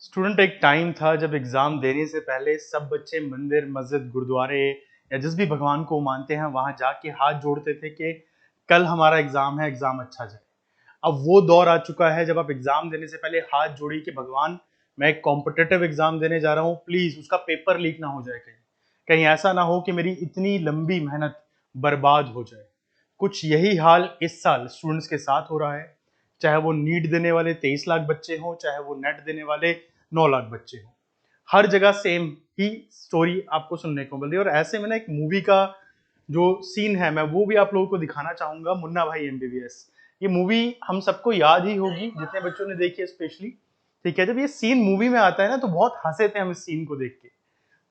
Student एक time था जब एग्जाम देने से पहले सब बच्चे मंदिर मस्जिद गुरुद्वारे या जिस भी भगवान को मानते हैं वहां जाके हाथ जोड़ते थे कि कल हमारा एग्जाम है, एग्जाम अच्छा जाए। अब वो दौर आ चुका है जब आप एग्जाम देने से पहले हाथ जोड़ी कि भगवान, मैं एक कॉम्पिटेटिव एग्जाम देने जा रहा हूँ, प्लीज उसका पेपर लीक ना हो जाए, कहीं कहीं ऐसा ना हो कि मेरी इतनी लंबी मेहनत बर्बाद हो जाए। कुछ यही हाल इस साल स्टूडेंट्स के साथ हो रहा है। चाहे वो नीट देने वाले 23 लाख बच्चे हों, चाहे वो नेट देने वाले 9 लाख बच्चे हों, हर जगह सेम ही स्टोरी आपको सुनने को मिल रही है। और ऐसे में ना एक मूवी का जो सीन है मैं वो भी आप लोगों को दिखाना चाहूंगा, मुन्ना भाई एमबीबीएस। ये मूवी हम सबको याद ही होगी जितने बच्चों ने देखी है स्पेशली। ठीक है, जब ये सीन मूवी में आता है ना तो बहुत हंसे थे हम इस सीन को देख के।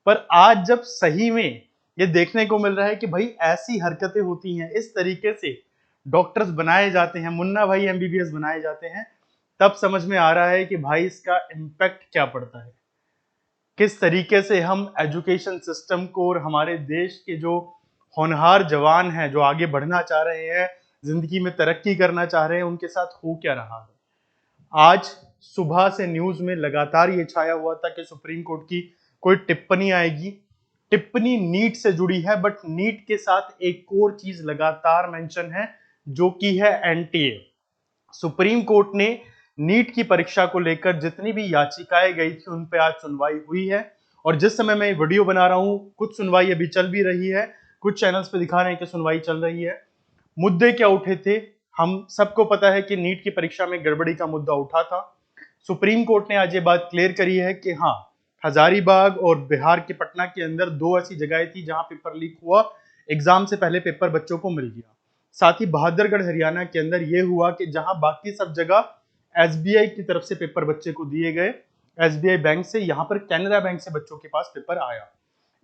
पर आज जब सही में ये देखने को मिल रहा है कि भाई ऐसी हरकतें होती हैं, इस तरीके से डॉक्टर्स बनाए जाते हैं, मुन्ना भाई एमबीबीएस बनाए जाते हैं, तब समझ में आ रहा है कि भाई इसका इम्पैक्ट क्या पड़ता है। किस तरीके से हम एजुकेशन सिस्टम को और हमारे देश के जो होनहार जवान हैं जो आगे बढ़ना चाह रहे हैं, जिंदगी में तरक्की करना चाह रहे हैं, उनके साथ हो क्या रहा है। आज सुबह से न्यूज में लगातार ये छाया हुआ था कि सुप्रीम कोर्ट की कोई टिप्पणी आएगी। टिप्पणी नीट से जुड़ी है, बट नीट के साथ एक और चीज लगातार मेंशन है जो कि है एनटीए। सुप्रीम कोर्ट ने नीट की परीक्षा को लेकर जितनी भी याचिकाएं गई थी उन पे आज सुनवाई हुई है। और जिस समय मैं वीडियो बना रहा हूं कुछ सुनवाई अभी चल भी रही है, कुछ चैनल्स पे दिखा रहे हैं कि सुनवाई चल रही है। मुद्दे क्या उठे थे, हम सबको पता है कि नीट की परीक्षा में गड़बड़ी का मुद्दा उठा था। सुप्रीम कोर्ट ने आज ये बात क्लियर करी है कि हाँ, हजारीबाग और बिहार के पटना के अंदर दो ऐसी जगहें थी जहां पेपर लीक हुआ, एग्जाम से पहले पेपर बच्चों को मिल गया। साथ ही बहादुरगढ़ हरियाणा के अंदर यह हुआ कि जहां बाकी सब जगह एसबीआई की तरफ से पेपर बच्चे को दिए गए, एसबीआई बैंक से, यहां पर कैनरा बैंक से बच्चों के पास पेपर आया।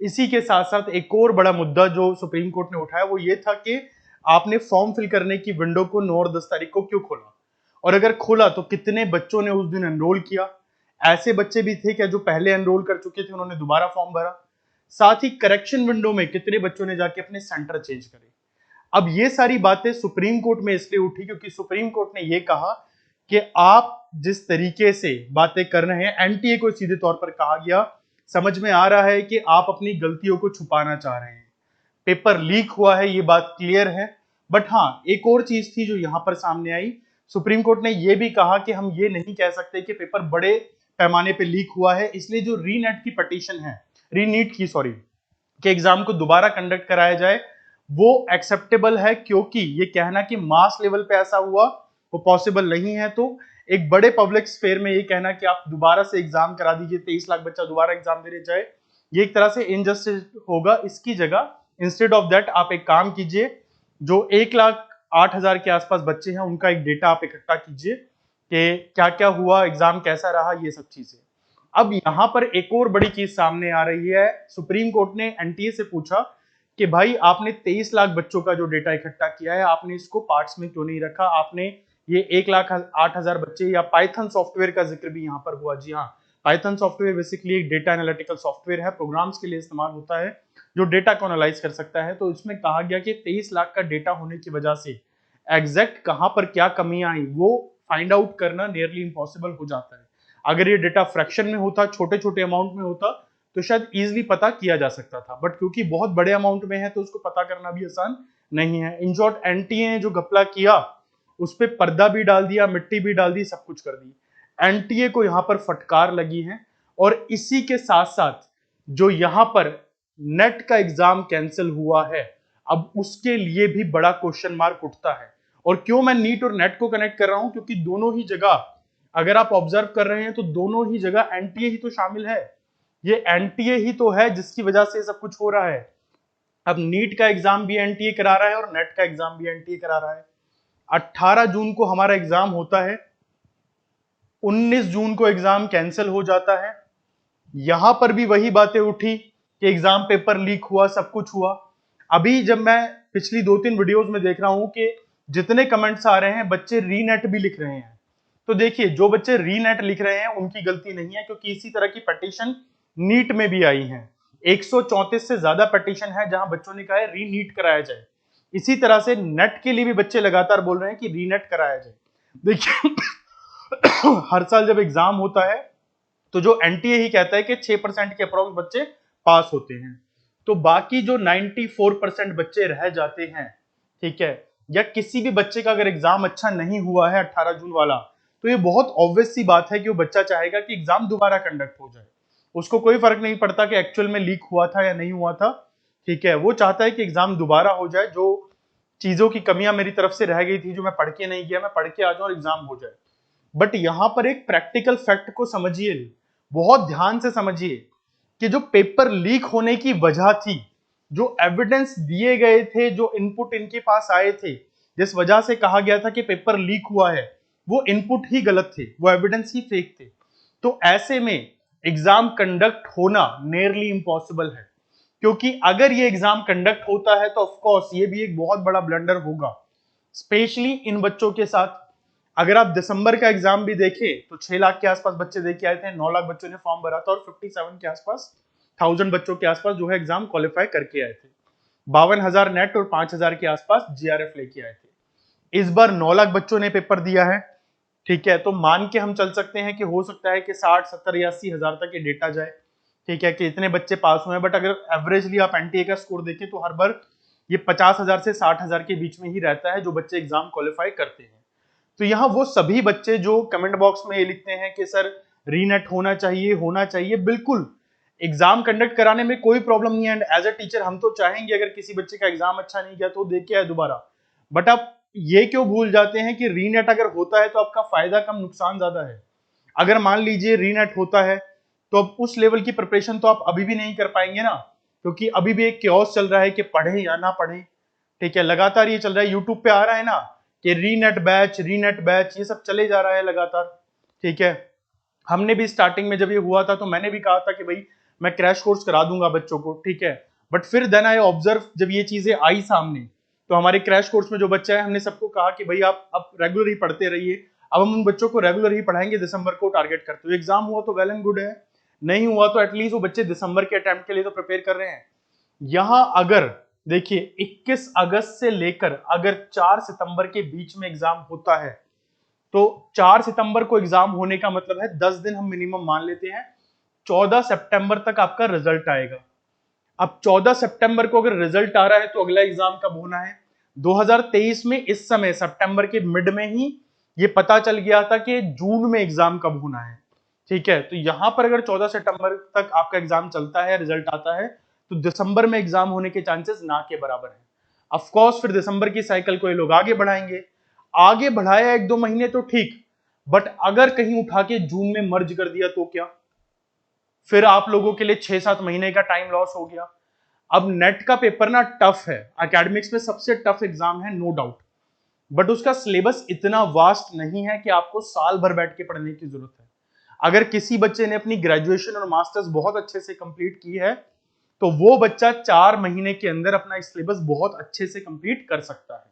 इसी के साथ साथ एक और बड़ा मुद्दा जो सुप्रीम कोर्ट ने उठाया वो ये था कि आपने फॉर्म फिल करने की विंडो को 9 और 10 तारीख को क्यों खोला, और अगर खोला तो कितने बच्चों ने उस दिन एनरोल किया। ऐसे बच्चे भी थे क्या जो पहले एनरोल कर चुके थे, उन्होंने दोबारा फॉर्म भरा। साथ ही करेक्शन विंडो में कितने बच्चों ने जाके अपने सेंटर चेंज करे। अब ये सारी बातें सुप्रीम कोर्ट में इसलिए उठी क्योंकि सुप्रीम कोर्ट ने यह कहा कि आप जिस तरीके से बातें कर रहे हैं, एनटीए को सीधे तौर पर कहा गया, समझ में आ रहा है कि आप अपनी गलतियों को छुपाना चाह रहे हैं। पेपर लीक हुआ है, ये बात क्लियर है। बट हाँ, एक और चीज थी जो यहां पर सामने आई। सुप्रीम कोर्ट ने यह भी कहा कि हम ये नहीं कह सकते कि पेपर बड़े पैमाने पे लीक हुआ है, इसलिए जो रीनेट की पटिशन है, रीनीट की सॉरी, कि एग्जाम को दोबारा कंडक्ट कराया जाए, वो एक्सेप्टेबल है, क्योंकि ये कहना कि मास लेवल पे ऐसा हुआ वो पॉसिबल नहीं है। तो एक बड़े पब्लिक स्फेयर में ये कहना कि आप दोबारा से एग्जाम करा दीजिए, 23 लाख बच्चा दोबारा एग्जाम देने जाए, ये एक तरह से इनजस्टिस होगा। इसकी जगह इंस्टेड ऑफ दैट आप एक काम कीजिए, जो 1,08,000 के आसपास बच्चे हैं उनका एक डेटा आप इकट्ठा कीजिए कि क्या क्या हुआ, एग्जाम कैसा रहा, ये सब चीजें। अब यहां पर एक और बड़ी चीज सामने आ रही है। सुप्रीम कोर्ट ने एनटीए से पूछा कि भाई आपने 23 लाख बच्चों का जो डेटा इकट्ठा किया है, आपने इसको पार्ट्स में क्यों नहीं रखा, आपने ये 1,08,000 बच्चे, या पाइथन सॉफ्टवेयर का जिक्र भी यहां पर हुआ। जी हाँ, पाइथन सॉफ्टवेयर बेसिकली एक डेटा एनालिटिकल सॉफ्टवेयर है, प्रोग्राम्स के लिए इस्तेमाल होता है जो डेटा को एनालाइज कर सकता है। तो इसमें कहा गया कि 23 लाख का डेटा होने की वजह से एग्जैक्ट कहां पर क्या कमियां आई वो फाइंड आउट करना नियरली इम्पॉसिबल हो जाता है। अगर ये डेटा फ्रैक्शन में होता, छोटे छोटे अमाउंट में होता, तो शायद इजीली पता किया जा सकता था, बट क्योंकि बहुत बड़े अमाउंट में है तो उसको पता करना भी आसान नहीं है। इन शॉर्ट, एनटीए ने जो घपला किया उस पर पर्दा भी डाल दिया, मिट्टी भी डाल दी, सब कुछ कर दी। एनटीए को यहां पर फटकार लगी है। और इसी के साथ साथ जो यहां पर नेट का एग्जाम कैंसिल हुआ है, अब उसके लिए भी बड़ा क्वेश्चन मार्क उठता है। और क्यों मैं नीट और नेट को कनेक्ट कर रहा हूं, क्योंकि दोनों ही जगह अगर आप ऑब्जर्व कर रहे हैं तो दोनों ही जगह एनटीए ही तो शामिल है। ये एनटीए ही तो है जिसकी वजह से सब कुछ हो रहा है। अब नीट का एग्जाम भी एनटीए करा रहा है और नेट का एग्जाम भी एनटीए करा रहा है। 18 जून को हमारा एग्जाम होता है, 19 जून को एग्जाम कैंसिल हो जाता है। यहां पर भी वही बातें उठी कि एग्जाम पेपर लीक हुआ, सब कुछ हुआ। अभी जब मैं पिछली 2-3 वीडियोस में देख रहा हूं कि जितने कमेंट्स आ रहे हैं, बच्चे रीनेट भी लिख रहे हैं। तो देखिए, जो बच्चे रीनेट लिख रहे हैं उनकी गलती नहीं है, क्योंकि इसी तरह की पटिशन नीट में भी आई है। 134 से ज्यादा पटिशन है जहां बच्चों ने कहा है रीनीट कराया जाए। इसी तरह से नेट के लिए भी बच्चे लगातार बोल रहे हैं कि रीनेट कराया जाए। देखिए हर साल जब एग्जाम होता है तो जो एनटीए ही कहता है कि 6% के अप्रोक्स बच्चे पास होते हैं। तो बाकी जो 94% बच्चे रह जाते हैं, ठीक है, या किसी भी बच्चे का अगर एग्जाम अच्छा नहीं हुआ है 18 जून वाला, तो ये बहुत ऑब्वियस सी बात है कि वो बच्चा चाहेगा कि एग्जाम दोबारा कंडक्ट हो जाए। उसको कोई फर्क नहीं पड़ता कि एक्चुअल में लीक हुआ था या नहीं हुआ था, ठीक है, वो चाहता है कि एग्जाम दोबारा हो जाए, जो चीजों की कमियां मेरी तरफ से रह गई थी, जो मैं पढ़ के नहीं गया, मैं पढ़ के आ जाऊं और एग्जाम हो जाए। बट यहां पर एक प्रैक्टिकल फैक्ट को समझिए, बहुत ध्यान से समझिए, कि जो पेपर लीक होने की वजह थी, जो एविडेंस दिए गए थे, जो इनपुट इनके पास आए थे, जिस वजह से कहा गया था कि पेपर लीक हुआ है, वो इनपुट ही गलत थे, वो एविडेंस ही फेक थे। तो ऐसे में एग्जाम कंडक्ट होना नियरली इम्पॉसिबल है, क्योंकि अगर ये एग्जाम कंडक्ट होता है तो ऑफ कोर्स ये भी एक बहुत बड़ा ब्लंडर होगा, स्पेशली इन बच्चों के साथ। अगर आप दिसंबर का एग्जाम भी देखें तो 6 लाख के आसपास बच्चे दे के आए थे, 9 लाख बच्चों ने फॉर्म भरा था, और 57 के आसपास 1000 बच्चों के आसपास जो है एग्जाम क्वालिफाई करके आए थे। 52,000 नेट और 5,000 के आसपास जीआरएफ लेके आए थे। इस बार 9 लाख बच्चों ने पेपर दिया है, ठीक है, तो मान के हम चल सकते हैं कि हो सकता है कि 60, 70 या 80 हजार तक ये डेटा जाए, ठीक है, कि इतने बच्चे पास हुए हैं। बट अगर एवरेजली आप एनटीए का स्कोर देखें तो हर बार ये 50,000 से 60,000 के बीच में ही रहता है जो बच्चे एग्जाम क्वालिफाई करते हैं। तो यहाँ वो सभी बच्चे जो कमेंट बॉक्स में ये लिखते हैं कि सर रीनेट होना चाहिए, होना चाहिए, बिल्कुल एग्जाम कंडक्ट कराने में कोई प्रॉब्लम नहीं है। एंड एज अ टीचर हम तो चाहेंगे अगर किसी बच्चे का एग्जाम अच्छा नहीं गया तो दे के आए दोबारा। बट आप ये क्यों भूल जाते हैं कि रीनेट अगर होता है तो आपका फायदा कम नुकसान ज्यादा है। अगर मान लीजिए रीनेट होता है तो अब उस लेवल की प्रिपरेशन तो आप अभी भी नहीं कर पाएंगे ना, क्योंकि अभी भी एक क्योस चल रहा है कि पढ़े या ना पढ़े, ठीक है, लगातार ये चल रहा है, यूट्यूब पे आ रहा है ना कि रीनेट बैच ये सब चले जा रहा है लगातार, ठीक है। हमने भी स्टार्टिंग में जब ये हुआ था तो मैंने भी कहा था कि भाई मैं क्रैश कोर्स करा दूंगा बच्चों को, ठीक है, बट फिर देन आई ऑब्जर्व, जब ये चीजें आई सामने तो हमारे क्रैश कोर्स में जो बच्चा है हमने सबको कहा कि भाई आप अब रेगुलर ही पढ़ते रहिए। अब हम उन बच्चों को रेगुलर ही पढ़ाएंगे, दिसंबर को टारगेट करते हुए। एग्जाम हुआ तो वेल एंड गुड है, नहीं हुआ तो एटलीस्ट वो बच्चे दिसंबर के अटेम्प्ट के लिए तो प्रिपेयर कर रहे हैं। यहां अगर देखिए 21 अगस्त से लेकर अगर 4 सितंबर के बीच में एग्जाम होता है तो 4 सितंबर को एग्जाम होने का मतलब है 10 दिन हम मिनिमम मान लेते हैं, 14 सितंबर तक आपका रिजल्ट आएगा। अब 14 सितंबर को अगर रिजल्ट आ रहा है तो अगला एग्जाम कब होना है? 2023 में इस समय सितंबर के मिड में ही ये पता चल गया था कि जून में एग्जाम कब होना है, ठीक है। तो यहां पर अगर 14 सितंबर तक आपका एग्जाम चलता है, रिजल्ट आता है, तो दिसंबर में एग्जाम होने के चांसेस ना के बराबर है। ऑफ कोर्स फिर दिसंबर की साइकिल को ये लोग आगे बढ़ाएंगे, आगे बढ़ाया 1-2 महीने तो ठीक, बट अगर कहीं उठा के जून में मर्ज कर दिया तो क्या? फिर आप लोगों के लिए 6-7 महीने का टाइम लॉस हो गया। अब नेट का पेपर ना टफ है, एकेडमिक्स में सबसे टफ एग्जाम है नो डाउट, बट उसका सिलेबस इतना वास्ट नहीं है कि आपको साल भर बैठ के पढ़ने की जरूरत है। अगर किसी बच्चे ने अपनी ग्रेजुएशन और मास्टर्स बहुत अच्छे से कंप्लीट की है तो वो बच्चा 4 महीने के अंदर अपना सिलेबस बहुत अच्छे से कंप्लीट कर सकता है।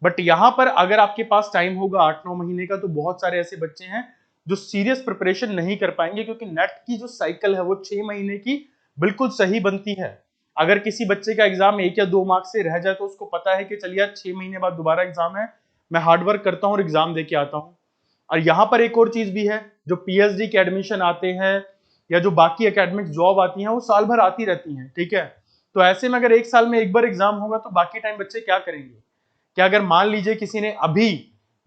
बट यहां पर अगर आपके पास टाइम होगा 8-9 महीने का तो बहुत सारे ऐसे बच्चे हैं जो सीरियस प्रिपरेशन नहीं कर पाएंगे, क्योंकि नेट की जो साइकिल है वो 6 महीने की बिल्कुल सही बनती है। अगर किसी बच्चे का एग्जाम 1 या 2 मार्क्स से रह जाए तो उसको पता है कि चलिए 6 महीने बाद दोबारा एग्जाम है, मैं हार्डवर्क करता हूं और एग्जाम देके आता हूं। और यहां पर एक और चीज भी है, जो पीएचडी के एडमिशन आते हैं या जो बाकी एकेडमिक जॉब आती हैं वो साल भर आती रहती हैं, ठीक है। तो ऐसे में अगर एक साल में एक बार एग्जाम होगा तो बाकी टाइम बच्चे क्या करेंगे? क्या अगर मान लीजिए किसी ने अभी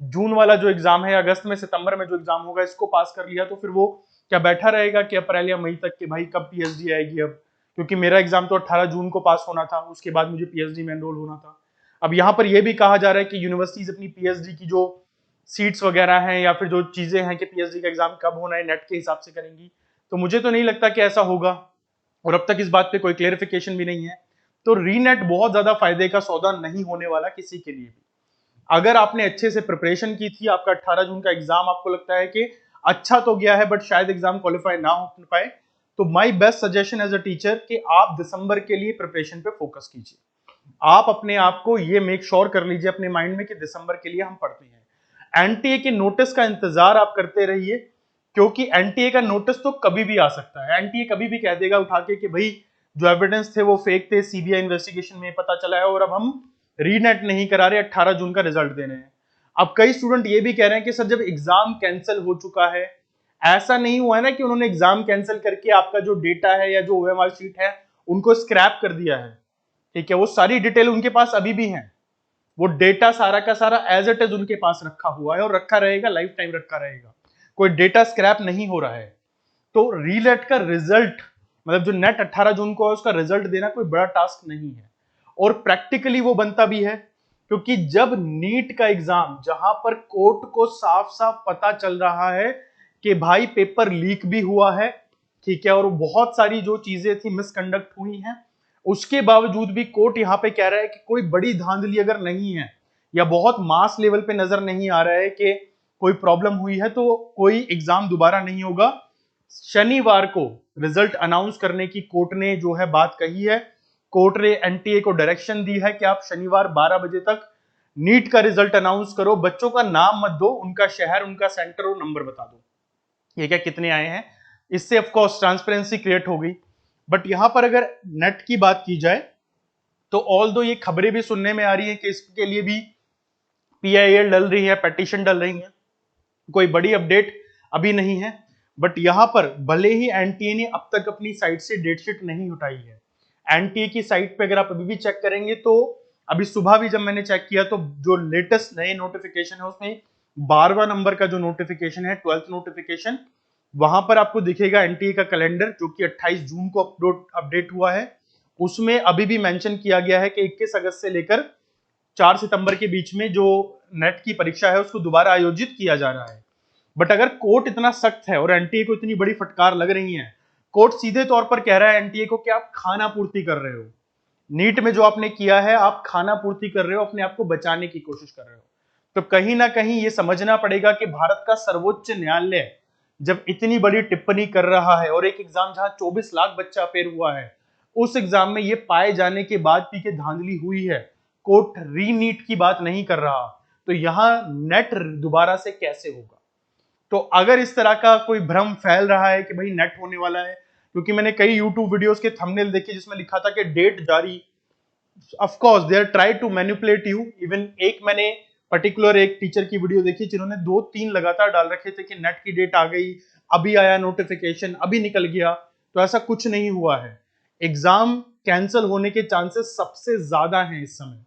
जून वाला जो एग्जाम है, अगस्त में सितंबर में जो एग्जाम होगा, इसको पास कर लिया तो फिर वो क्या बैठा रहेगा कि अप्रैल या मई तक कि भाई कब पीएचडी आएगी? अब क्योंकि मेरा एग्जाम तो 18 जून को पास होना था, उसके बाद मुझे पीएचडी में एनरोल होना था। अब यहाँ पर यह भी कहा जा रहा है कि यूनिवर्सिटीज अपनी पीएचडी की जो सीट्स वगैरह हैं या फिर जो चीजें हैं कि पीएचडी का एग्जाम कब होना है नेट के हिसाब से करेंगी, तो मुझे तो नहीं लगता कि ऐसा होगा, और अब तक इस बात पे कोई क्लेरिफिकेशन भी नहीं है। तो रीनेट बहुत ज्यादा फायदे का सौदा नहीं होने वाला किसी के लिए भी। अगर आपने अच्छे से प्रिपरेशन की थी, आपका 18 जून का एग्जाम आपको लगता है कि अच्छा तो गया है बट शायद एग्जाम क्वालिफाई ना हो पाए, तो my best suggestion as a teacher कि आप दिसंबर के लिए प्रिपरेशन पे फोकस कीजिए। आप अपने आप को ये मेक श्योर कर लीजिए अपने माइंड में कि दिसंबर के लिए हम पढ़ते हैं। एनटीए के नोटिस का इंतजार आप करते रहिए, क्योंकि एनटीए का नोटिस तो कभी भी आ सकता है। एनटीए कभी भी कह देगा उठा के कि भाई जो एविडेंस थे वो फेक थे, सीबीआई इन्वेस्टिगेशन में पता चला है और अब हम रीनेट नहीं करा रहे, 18 जून का रिजल्ट देने हैं। अब कई स्टूडेंट ये भी कह रहे हैं कि सर जब एग्जाम कैंसिल हो चुका है, ऐसा नहीं हुआ है ना कि उन्होंने एग्जाम कैंसिल करके आपका जो डेटा है या जो ओएमआर शीट है उनको स्क्रैप कर दिया है, ठीक है। वो सारी डिटेल उनके पास अभी भी है, वो डेटा सारा का सारा एज इट इज उनके पास रखा हुआ है और रखा रहेगा, लाइफ टाइम रखा रहेगा, कोई डेटा स्क्रैप नहीं हो रहा है। तो रीलेट का रिजल्ट मतलब जो नेट 18 जून को है उसका रिजल्ट देना कोई बड़ा टास्क नहीं है, और प्रैक्टिकली वो बनता भी है, क्योंकि जब नीट का एग्जाम जहां पर कोर्ट को साफ साफ पता चल रहा है कि भाई पेपर लीक भी हुआ है, ठीक है, और बहुत सारी जो चीजें थी मिसकंडक्ट हुई हैं, उसके बावजूद भी कोर्ट यहां पे कह रहा है कि कोई बड़ी धांधली अगर नहीं है या बहुत मास लेवल पे नजर नहीं आ रहा है कि कोई प्रॉब्लम हुई है, तो कोई एग्जाम दोबारा नहीं होगा। शनिवार को रिजल्ट अनाउंस करने की कोर्ट ने जो है बात कही है। कोर्ट ने एनटीए को डायरेक्शन दी है कि आप शनिवार 12 बजे तक नीट का रिजल्ट अनाउंस करो, बच्चों का नाम मत दो, उनका शहर, उनका सेंटर और नंबर बता दो, ये क्या कितने आए हैं। इससे ऑफकोर्स ट्रांसपेरेंसी क्रिएट हो गई। बट यहां पर अगर नेट की बात की जाए तो ऑल दो ये खबरें भी सुनने में आ रही है कि इसके लिए भी पीआईएल डल रही है, पेटिशन डल रही है, कोई बड़ी अपडेट अभी नहीं है। बट यहां पर भले ही एनटीए ने अब तक अपनी साइट से डेटशीट नहीं उठाई है, एनटीए की साइट पे अगर आप अभी भी चेक करेंगे तो अभी सुबह भी जब मैंने चेक किया तो जो लेटेस्ट नए नोटिफिकेशन है उसमें 12वां नंबर का जो नोटिफिकेशन है, 12th नोटिफिकेशन, वहां पर आपको दिखेगा एनटीए का कैलेंडर जो कि 28 जून को अपडेट हुआ है। उसमें अभी भी मेंशन किया गया है कि 21 अगस्त से लेकर 4 सितंबर के बीच में जो नेट की परीक्षा है उसको दोबारा आयोजित किया जा रहा है। बट अगर कोर्ट इतना सख्त है और एनटीए को इतनी बड़ी फटकार लग रही है, कोर्ट सीधे तौर पर कह रहा है एनटीए को कि आप खाना पूर्ति कर रहे हो, नीट में जो आपने किया है आप खाना पूर्ति कर रहे हो, अपने आप को बचाने की कोशिश कर रहे हो। तो कहीं ना कहीं ये समझना पड़ेगा कि भारत का सर्वोच्च न्यायालय जब इतनी बड़ी टिप्पणी कर रहा है और एक एग्जाम जहां 24 लाख बच्चा अपेयर हुआ है, उस एग्जाम में ये पाए जाने के बाद भी कि धांधली हुई है, कोर्ट री नीट की बात नहीं कर रहा, तो यहां नेट दोबारा से कैसे होगा। तो अगर इस तरह का कोई भ्रम फैल रहा है कि भाई नेट होने वाला है, क्योंकि मैंने कई यूट्यूब वीडियोस के थंबनेल देखे जिसमें लिखा था कि डेट जारी, of course they are try to manipulate you. Even एक मैंने पर्टिकुलर एक टीचर की वीडियो देखी जिन्होंने 2-3 लगातार डाल रखे थे कि नेट की डेट आ गई, अभी आया नोटिफिकेशन, अभी निकल गया, तो ऐसा कुछ नहीं हुआ है। एग्जाम कैंसिल होने के चांसेस सबसे ज्यादा हैं इस समय।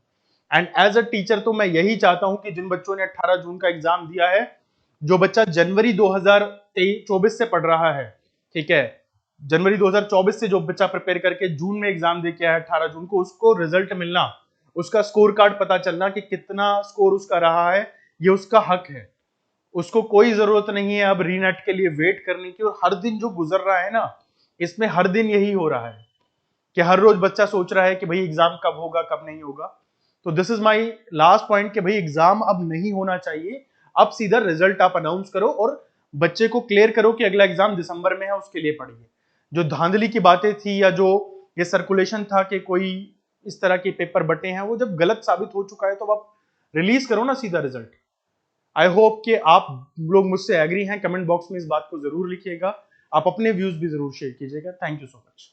एंड एज अ टीचर तो मैं यही चाहता हूं कि जिन बच्चों ने 18 जून का एग्जाम दिया है, जो बच्चा जनवरी 2024 से पढ़ रहा है, ठीक है, जनवरी 2024 से जो बच्चा प्रिपेयर करके जून में एग्जाम दे के आया 18 जून को, उसको रिजल्ट मिलना, उसका स्कोर कार्ड पता चलना कि कितना स्कोर उसका रहा है, ये उसका हक है। उसको कोई जरूरत नहीं है अब रीनेट के लिए वेट करने की। और हर दिन जो गुजर रहा है ना, इसमें हर दिन यही हो रहा है कि हर रोज बच्चा सोच रहा है कि भाई एग्जाम कब होगा, कब नहीं होगा। तो this is my last point कि भाई एग्जाम अब नहीं होना चाहिए, अब सीधा रिजल्ट आप अनाउंस करो और बच्चे को क्लियर करो कि अगला एग्जाम दिसंबर में है, उसके लिए पढ़िए। जो धांधली की बातें थी या जो ये सर्कुलेशन था कि कोई इस तरह के पेपर बटे हैं, वो जब गलत साबित हो चुका है तो आप रिलीज करो ना सीधा रिजल्ट। आई होप कि आप लोग मुझसे एग्री हैं। कमेंट बॉक्स में इस बात को जरूर लिखिएगा, आप अपने व्यूज भी जरूर शेयर कीजिएगा। Thank you so much.